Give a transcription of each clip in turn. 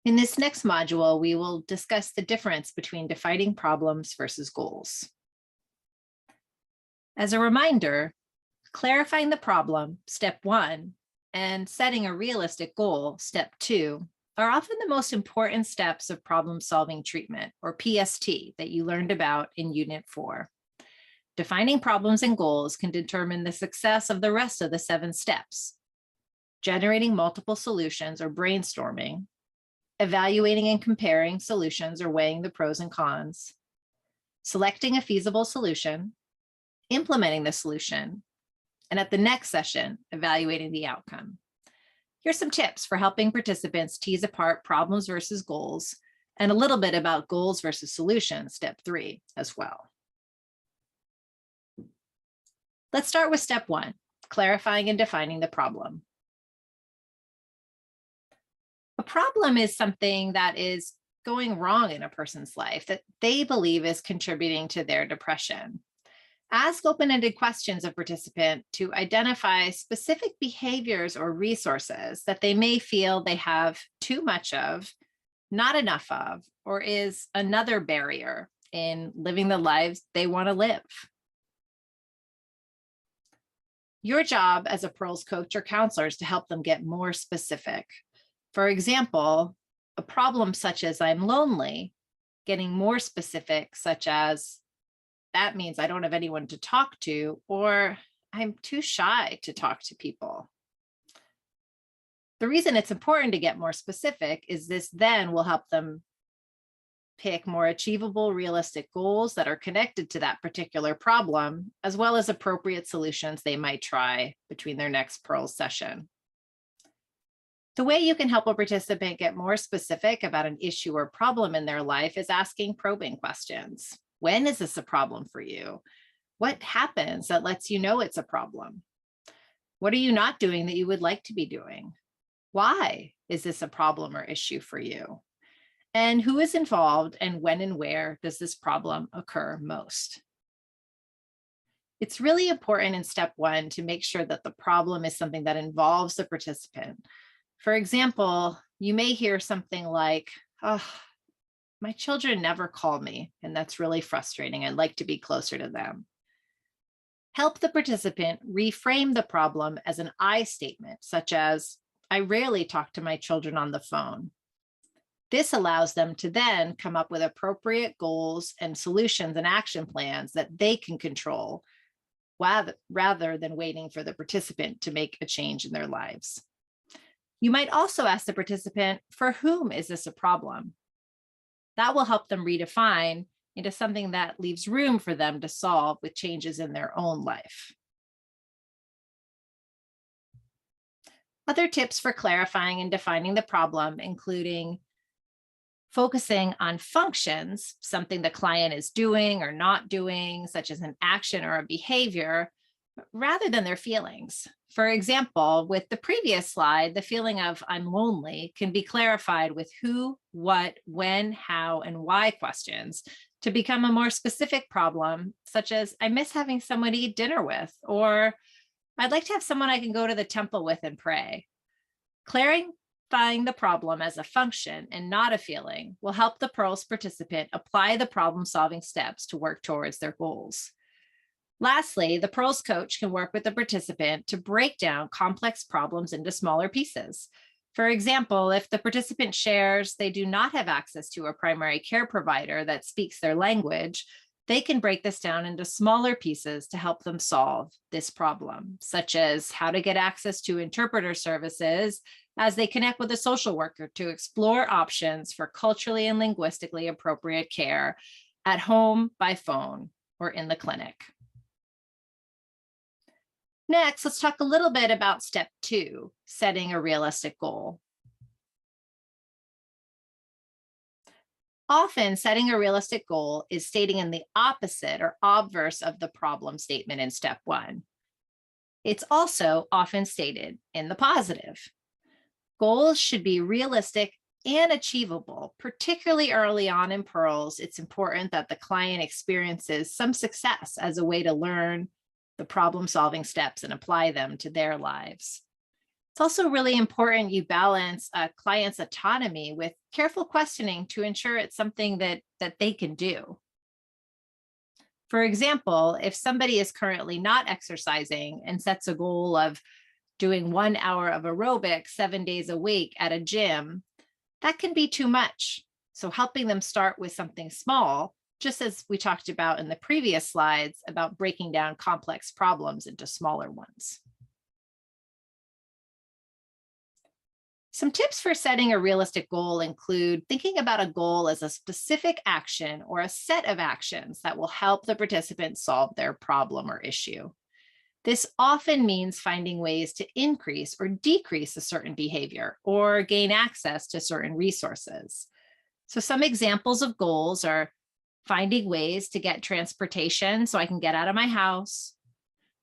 In this next module, we will discuss the difference between defining problems versus goals. As a reminder, clarifying the problem, step 1, and setting a realistic goal, step 2, are often the most important steps of problem-solving treatment, or PST, that you learned about in Unit 4. Defining problems and goals can determine the success of the rest of the 7 steps: generating multiple solutions or brainstorming, evaluating and comparing solutions or weighing the pros and cons, selecting a feasible solution, implementing the solution, and at the next session, evaluating the outcome. Here's some tips for helping participants tease apart problems versus goals, and a little bit about goals versus solutions, step 3, as well. Let's start with step 1, clarifying and defining the problem. A problem is something that is going wrong in a person's life that they believe is contributing to their depression. Ask open-ended questions of participant to identify specific behaviors or resources that they may feel they have too much of, not enough of, or is another barrier in living the lives they want to live. Your job as a Pearls coach or counselor is to help them get more specific. For example, a problem such as I'm lonely, getting more specific, such as that means I don't have anyone to talk to, or I'm too shy to talk to people. The reason it's important to get more specific is this then will help them pick more achievable, realistic goals that are connected to that particular problem, as well as appropriate solutions they might try between their next Pearls session. The way you can help a participant get more specific about an issue or problem in their life is asking probing questions. When is this a problem for you? What happens that lets you know it's a problem? What are you not doing that you would like to be doing? Why is this a problem or issue for you? And who is involved, and when and where does this problem occur most? It's really important in step 1 to make sure that the problem is something that involves the participant. For example, you may hear something like, "Oh, my children never call me, and that's really frustrating. I'd like to be closer to them." Help the participant reframe the problem as an I statement, such as, "I rarely talk to my children on the phone." This allows them to then come up with appropriate goals and solutions and action plans that they can control, rather than waiting for the participant to make a change in their lives. You might also ask the participant, for whom is this a problem? That will help them redefine into something that leaves room for them to solve with changes in their own life. Other tips for clarifying and defining the problem, including focusing on functions, something the client is doing or not doing, such as an action or a behavior, rather than their feelings. For example, with the previous slide, the feeling of I'm lonely can be clarified with who, what, when, how, and why questions to become a more specific problem, such as I miss having someone to eat dinner with, or I'd like to have someone I can go to the temple with and pray. Clarifying the problem as a function and not a feeling will help the Pearls participant apply the problem-solving steps to work towards their goals. Lastly, the Pearls coach can work with the participant to break down complex problems into smaller pieces. For example, if the participant shares they do not have access to a primary care provider that speaks their language, they can break this down into smaller pieces to help them solve this problem, such as how to get access to interpreter services as they connect with a social worker to explore options for culturally and linguistically appropriate care at home, by phone, or in the clinic. Next, let's talk a little bit about step 2, setting a realistic goal. Often, setting a realistic goal is stating in the opposite or obverse of the problem statement in step 1. It's also often stated in the positive. Goals should be realistic and achievable, particularly early on in Pearls. It's important that the client experiences some success as a way to learn the problem-solving steps and apply them to their lives. It's It's also really important you balance a client's autonomy with careful questioning to ensure it's something that they can do. For example, if somebody is currently not exercising and sets a goal of doing 1 hour of aerobics 7 days a week at a gym, that can be too much. So helping them start with something small, just as we talked about in the previous slides about breaking down complex problems into smaller ones. Some tips for setting a realistic goal include thinking about a goal as a specific action or a set of actions that will help the participant solve their problem or issue. This often means finding ways to increase or decrease a certain behavior or gain access to certain resources. So some examples of goals are finding ways to get transportation so I can get out of my house,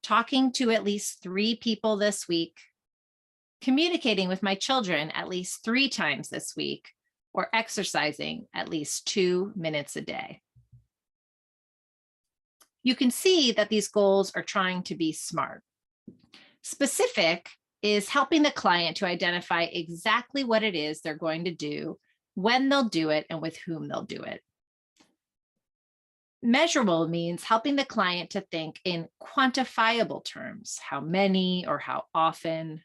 talking to at least 3 people this week, communicating with my children at least 3 times this week, or exercising at least 2 minutes a day. You can see that these goals are trying to be smart. Specific is helping the client to identify exactly what it is they're going to do, when they'll do it, and with whom they'll do it. Measurable means helping the client to think in quantifiable terms, how many or how often.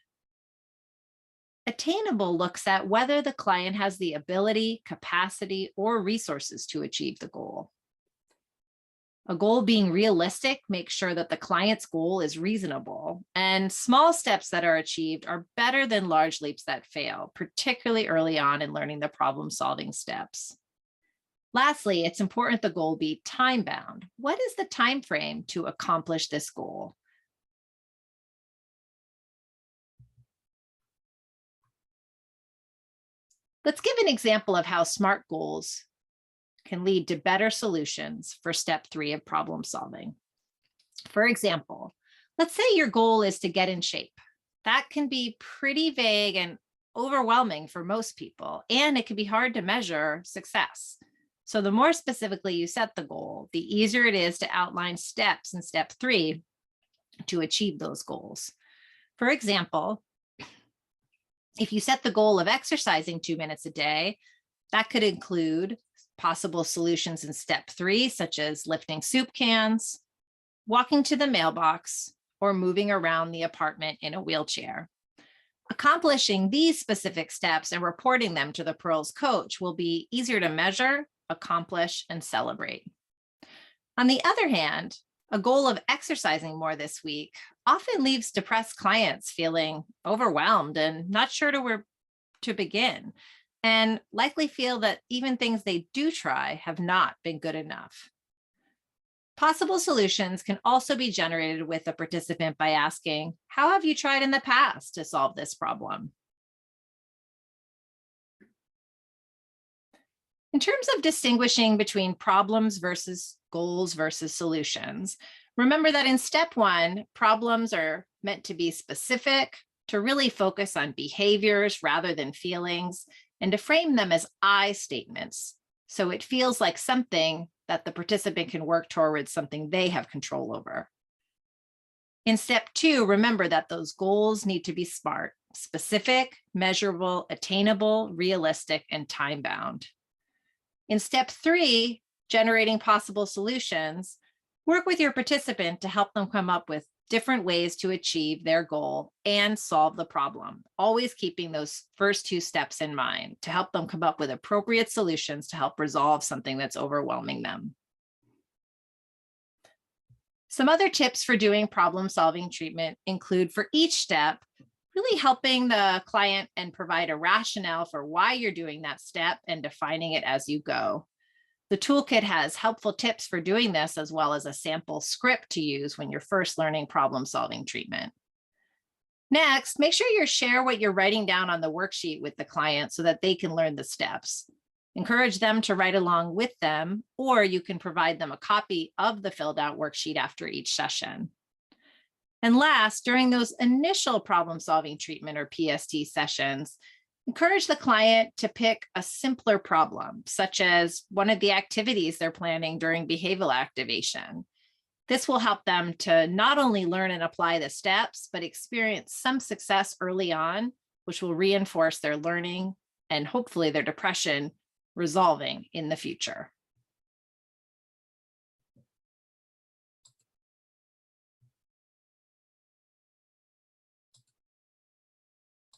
Attainable looks at whether the client has the ability, capacity, or resources to achieve the goal. A goal being realistic makes sure that the client's goal is reasonable, and small steps that are achieved are better than large leaps that fail, particularly early on in learning the problem-solving steps. Lastly, it's important the goal be time-bound. What is the time frame to accomplish this goal? Let's give an example of how SMART goals can lead to better solutions for step 3 of problem solving. For example, let's say your goal is to get in shape. That can be pretty vague and overwhelming for most people, and it can be hard to measure success. So the more specifically you set the goal, the easier it is to outline steps in step 3 to achieve those goals. For example, if you set the goal of exercising 2 minutes a day, that could include possible solutions in step 3, such as lifting soup cans, walking to the mailbox, or moving around the apartment in a wheelchair. Accomplishing these specific steps and reporting them to the Pearls coach will be easier to measure, accomplish, and celebrate. On the other hand, a goal of exercising more this week often leaves depressed clients feeling overwhelmed and not sure where to begin, and likely feel that even things they do try have not been good enough. Possible solutions can also be generated with a participant by asking, how have you tried in the past to solve this problem? In terms of distinguishing between problems versus goals versus solutions, remember that in step 1, problems are meant to be specific, to really focus on behaviors rather than feelings, and to frame them as I statements. So it feels like something that the participant can work towards, something they have control over. In step 2, remember that those goals need to be SMART, specific, measurable, attainable, realistic, and time-bound. In step 3, generating possible solutions, work with your participant to help them come up with different ways to achieve their goal and solve the problem, always keeping those first 2 steps in mind to help them come up with appropriate solutions to help resolve something that's overwhelming them. Some other tips for doing problem-solving treatment include, for each step, really helping the client and provide a rationale for why you're doing that step and defining it as you go. The toolkit has helpful tips for doing this, as well as a sample script to use when you're first learning problem-solving treatment. Next, make sure you share what you're writing down on the worksheet with the client so that they can learn the steps. Encourage them to write along with them, or you can provide them a copy of the filled out worksheet after each session. And last, during those initial problem-solving treatment or PST sessions, encourage the client to pick a simpler problem, such as one of the activities they're planning during behavioral activation. This will help them to not only learn and apply the steps, but experience some success early on, which will reinforce their learning and hopefully their depression resolving in the future.